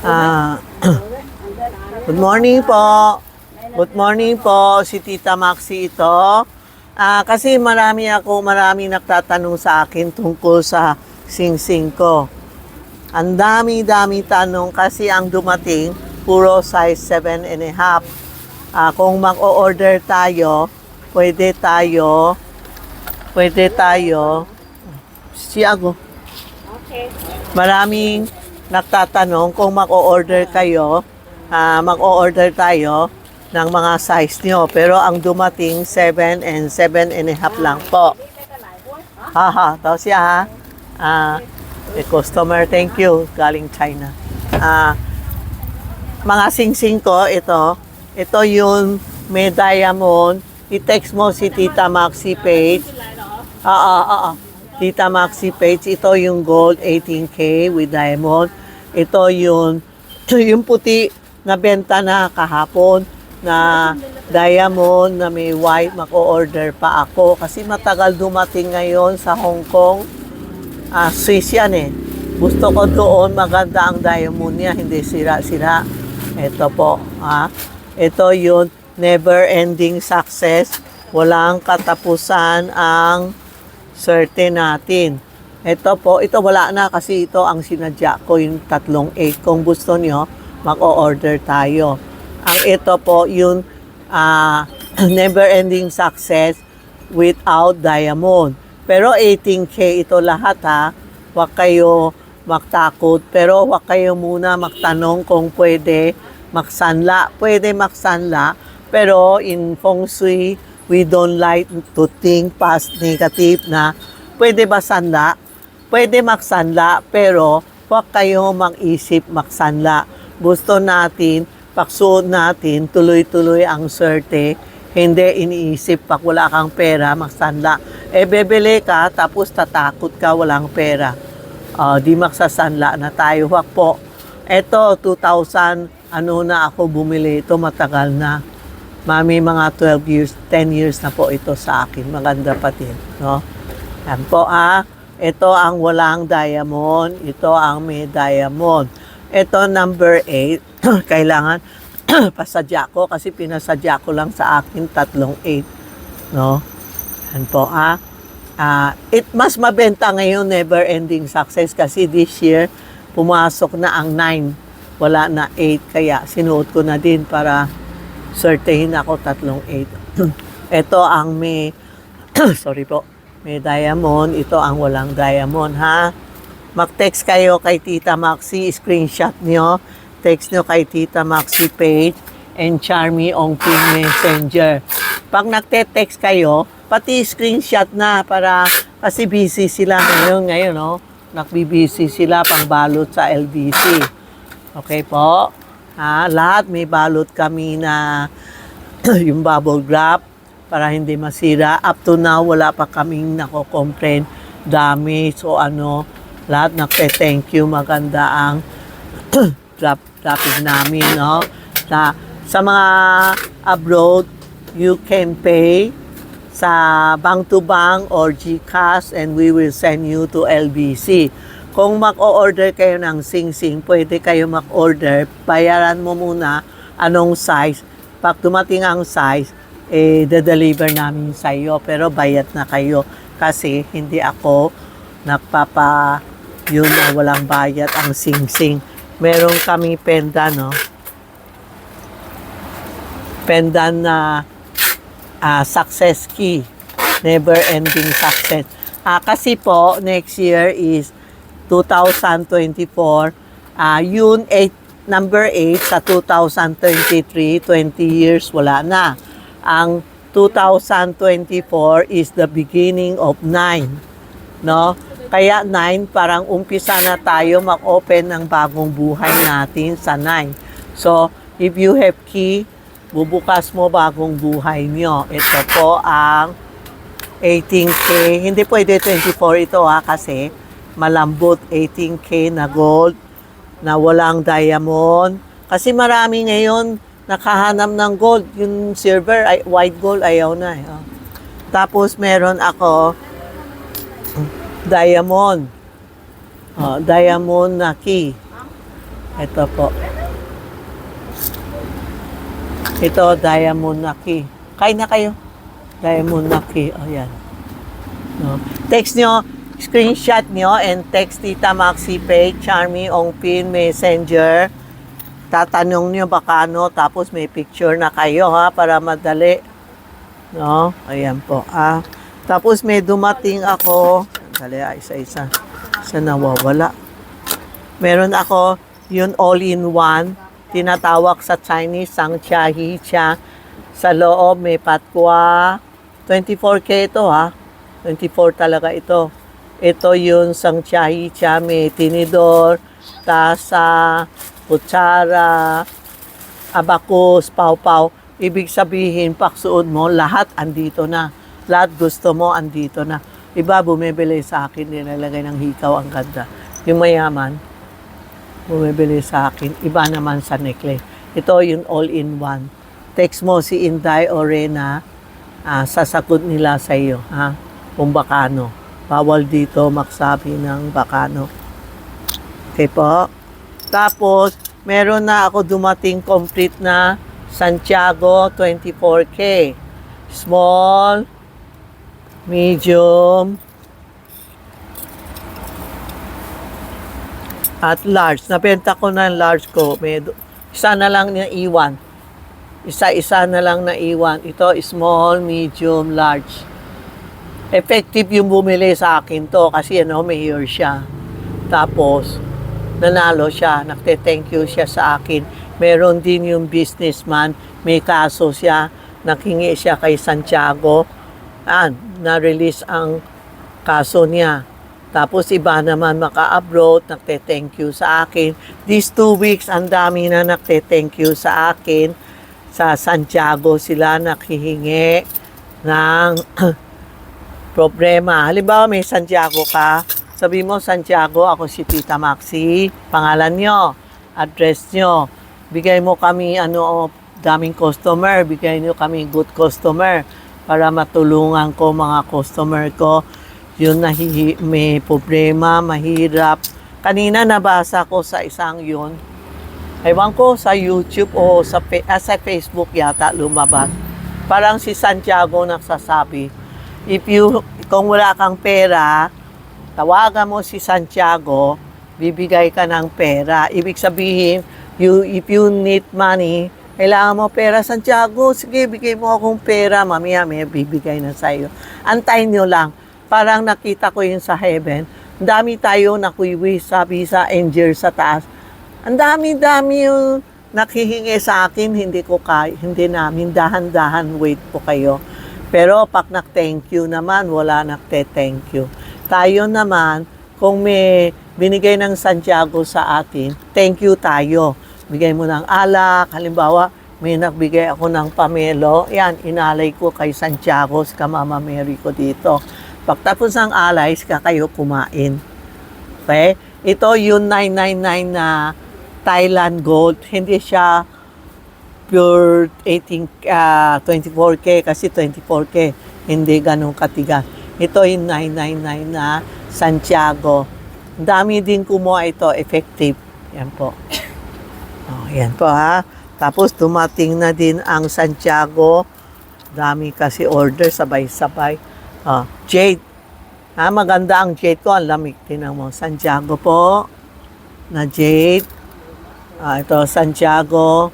Ah, good morning po. Good morning po, si Tita Maxi ito. Kasi marami nagtatanong sa akin tungkol sa sing-sing ko. Ang dami-dami tanong kasi ang dumating, puro size 7.5. Kung mag-o-order tayo, pwede tayo, siyago. Okay. Maraming nagtatanong kung mag-o-order tayo ng mga size nyo. Pero ang dumating, 7 and 7.5 lang po. Haha, tao siya ha. Customer, thank you, galing China. Mga sing-sing ko, ito yung may diamond. I-text mo si Tita Maxi page. Tita Maxi page, ito yung gold 18K with diamond. Ito yung puti na benta na kahapon na diamond na may white. Mag-o-order pa ako kasi matagal dumating ngayon sa Hong Kong. Swiss yan eh. Gusto ko doon, maganda ang diamond niya, hindi sira-sira. Ito po, ito yung never ending success. Walang katapusan ang swerte natin. Ito po, ito wala na kasi ito ang sinadya ko, yung 3.8. Kung gusto nyo, mag-o-order tayo. Ang ito po, yung never ending success without diamond. Pero 18K ito lahat ha. Huwag kayo magtakot. Pero huwag kayo muna magtanong kung pwede magsanla. Pwede magsanla. Pero in Feng Shui, we don't like to think past negative na pwede ba sanla? Pwede magsanla, pero huwag kayo mag-isip magsanla. Gusto natin, pagsuot natin, tuloy-tuloy ang swerte. Hindi iniisip pag wala kang pera, magsanla. Bebili ka, tapos tatakot ka, walang pera. Di magsasanla na tayo. Huwag po. Ito, 2,000, na ako bumili. Ito matagal na. Mami, mga 12 years, 10 years na po ito sa akin. Maganda pa din, no? Yan po, ito ang walang diamond. Ito ang may diamond. Ito, number 8. Kailangan pasadya ko kasi pinasadya ko lang sa akin 3.8. No? Yan po, mas mabenta ngayon, never ending success kasi this year, pumasok na ang 9. Wala na 8. Kaya sinuot ko na din para swertehin ako 3.8. Ito ang may, sorry po, may diamond. Ito ang walang diamond, ha? Mag-text kayo kay Tita Maxi, screenshot nyo. Text nyo kay Tita Maxi page and Charmy on Pin Messenger. Pag nagte-text kayo, pati screenshot na para kasi busy sila ngayon, no? Nagbibusy sila pang balot sa LBC. Okay po? Lahat may balot kami na yung bubble wrap para hindi masira. Up to now, wala pa kaming nako-complain damage o lahat nagte-thank you. Maganda ang wrapping namin, no? Sa mga abroad, you can pay sa bank to bank or GCash and we will send you to LBC. Kung mag-o-order kayo ng sing-sing, pwede kayo mag-order. Bayaran mo muna anong size. Pag dumating ang size, de-deliver namin sa iyo. Pero bayad na kayo kasi hindi ako yun na walang bayad ang sing-sing. Meron kami pendant, no? Pendant na success key. Never ending success. Kasi po, next year is 2024. Yun, number 8 sa 2023, 20 years, wala na. Ang 2024 is the beginning of 9. No? Kaya 9, parang umpisa na tayo mag-open ng bagong buhay natin sa 9. So, if you have key, bubukas mo bagong buhay nyo. Ito po ang 18K. Hindi pwede 24 ito kasi malambot. 18K na gold na walang diamond. Kasi marami ngayon nakahanap ng gold. Yung silver, white gold, ayaw na. Tapos meron ako diamond. Diamond na key. Ito po. Ito, diamond na key. Kain na kayo. Diamond na key. O, yan. No. Text nyo, screenshot nyo, and text Tita Maxi Pay, Charmy, Ongpin, Messenger. Tatanong nyo baka ano, tapos may picture na kayo, ha, para madali. No? Ayan po. Tapos may dumating ako. Dali, isa-isa. Isa nawawala. Meron ako yun all-in-one. Tinatawag sa Chinese, Sangchahi Cha. Sa loob may patwa. 24K ito, ha. 24 talaga ito. Ito yung Sangchahi Cha. May tinidor, tasa, kutsara, abacus, pau-pau. Ibig sabihin, paksuod mo, lahat andito na. Lahat gusto mo, andito na. Iba bumibili sa akin, nilalagay ng hikaw, ang ganda. Yung mayaman, bumibili sa akin. Iba naman sa necklace. Ito yung all-in-one. Text mo si Inday o Rena, sasagot nila sa iyo, ha? Kung bakano. Bawal dito magsabi ng bakano. Okay po? Tapos, meron na ako dumating complete na Santiago 24K. Small, medium, at large. Nabenta ko na yung large ko. Isa na lang na iwan. Isa-isa na lang na iwan. Ito, small, medium, large. Effective yung bumili sa akin to kasi mayor siya. Tapos, nanalo siya. Nagte-thank you siya sa akin. Meron din yung businessman. May kaso siya. Naghingi siya kay Santiago. Na-release ang kaso niya. Tapos iba naman maka-abroad, nagte-thank you sa akin. These 2 weeks, ang dami na nagte-thank you sa akin. Sa Santiago sila nakhihingi ng problema. Halimbawa may Santiago ka, sabi mo, Santiago, ako si Tita Maxi, pangalan nyo, address nyo, bigay mo kami daming customer, bigay nyo kami good customer para matulungan ko mga customer ko. Yun may problema, mahirap. Kanina nabasa ko sa isang yun. Ewan ko sa YouTube o sa Facebook yata lumabas. Parang si Santiago nagsasabi, kung wala kang pera, tawagan mo si Santiago, bibigay ka ng pera. Ibig sabihin, if you need money, kailangan mo pera, Santiago, sige, bigay mo akong pera, mamaya may bibigay na sa'yo. Antayin nyo lang. Parang nakita ko yun sa heaven. Ang dami tayo nakwiwi, sabi sa angel sa taas. Ang dami-dami yung nakhihingi sa akin, hindi namin, dahan-dahan, wait po kayo. Pero pag nag-thank you naman, wala nagte-thank you. Tayo naman, kung may binigay ng Santiago sa atin, thank you tayo. Bigay mo ng alak, halimbawa, may nagbigay ako ng pamelo, yan, inalay ko kay Santiago, sa Mama Mary ko dito. Pagtapos ng alay, kayo kumain. Okay? Ito yung 999 na Thailand gold. Hindi siya pure 24K kasi 24K. Hindi ganun katigas. Ito yung 999 na Santiago. Dami din kumuha ito. Effective. Yan po. Yan po ha. Tapos dumating na din ang Santiago. Dami kasi order sabay-sabay. Jade. Maganda ang jade ko. Ang lamig. Tinan mo. Santiago po. Na jade. Ito, Santiago.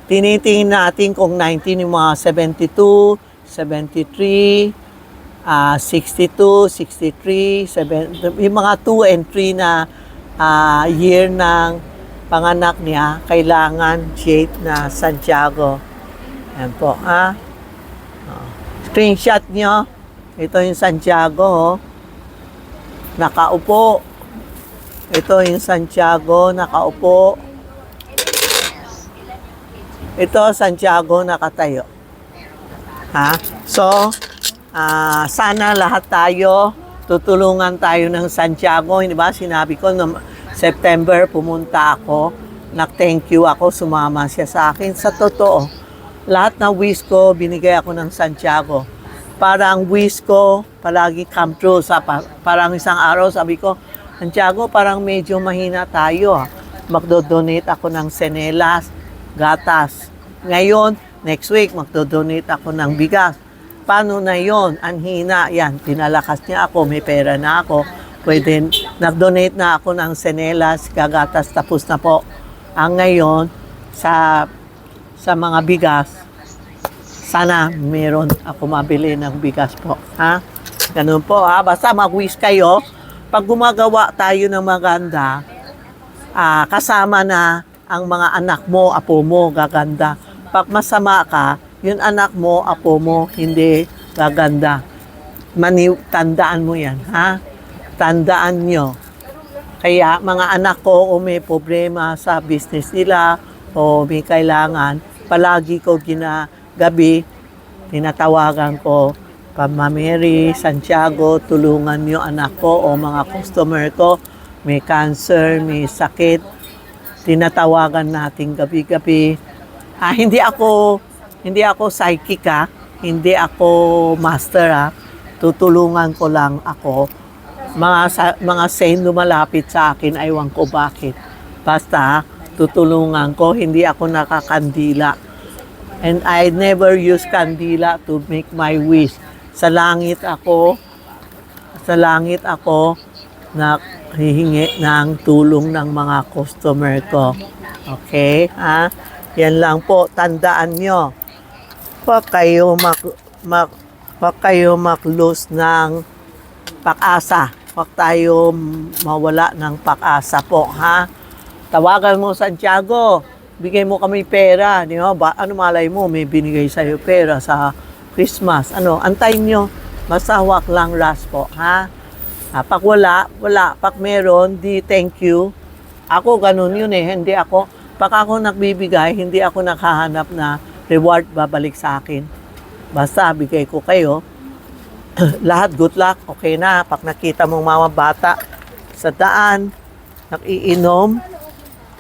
Tinitingin natin kung 19 yung mga 72, 73, 62, 63, 7, yung mga 2 and 3 na year ng panganak niya, kailangan jade na Santiago. Ayan po, Screenshot nyo. Ito yung Santiago, nakaupo. Ito yung Santiago, nakaupo. Ito, Santiago, nakatayo. So, sana lahat tayo, tutulungan tayo ng Santiago. Hindi ba? Sinabi ko, no, September, pumunta ako. Nag-thank you ako, sumama siya sa akin. Sa totoo, lahat na wish ko, binigay ako ng Santiago. Parang wish ko, palagi come true. Parang isang araw, sabi ko, Santiago, parang medyo mahina tayo. magdo-donate ako ng senelas, gatas. Ngayon, next week, magdo-donate ako ng bigas. Paano na yon? Anhina, yan, pinalakas niya ako, may pera na ako. Pwede, nag-donate na ako ng senelas, gagatas, tapos na po. Ang ngayon, sa mga bigas, sana meron ako mabili ng bigas po. Ha? Ganun po ha. Basta mag-wish kayo. Pag gumagawa tayo ng maganda, kasama na ang mga anak mo, apo mo, gaganda. Pag masama ka, yung anak mo, apo mo, hindi gaganda. Tandaan mo yan, ha? Tandaan nyo. Kaya mga anak ko, o may problema sa business nila, o may kailangan, palagi ko gabi, tinatawagan ko, Mary, Santiago, tulungan nyo anak ko o mga customer ko, may cancer, may sakit, tinatawagan natin gabi-gabi. Hindi ako psychic hindi ako master tutulungan ko lang ako. Mga saint lumalapit sa akin, aywan ko bakit. Basta tutulungan ko, hindi ako nakakandila. And I never use kandila to make my wish. Sa langit ako na hihingi ng tulong ng mga customer ko. Okay? Yan lang po, tandaan nyo. Huwag kayo mag-lose ng pag-asa. Huwag tayo mawala ng pag-asa po, ha? Tawagan mo Santiago, bigay mo kami pera, di ba? Ano malay mo, may binigay sa'yo pera sa Christmas. Antayin nyo, basta huwag lang rush po, ha? Pag wala. Pag meron, di thank you. Ako, ganun yun hindi ako, pag ako nagbibigay, hindi ako nakahanap na reward babalik sa akin. Basta, bigay ko kayo. Lahat good luck, okay na. Pag nakita mong mga bata sa daan, nakiinom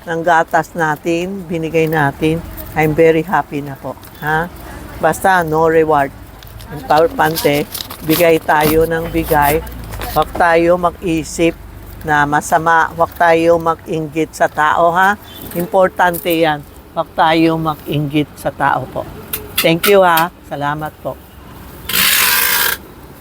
ng gatas natin, binigay natin, I'm very happy na po. Ha? Basta, no reward. Importante, bigay tayo ng bigay. Huwag tayo mag-isip na masama. Huwag tayo mag-inggit sa tao, ha? Importante yan. Huwag tayo mag-inggit sa tao po. Thank you, ha? Salamat po.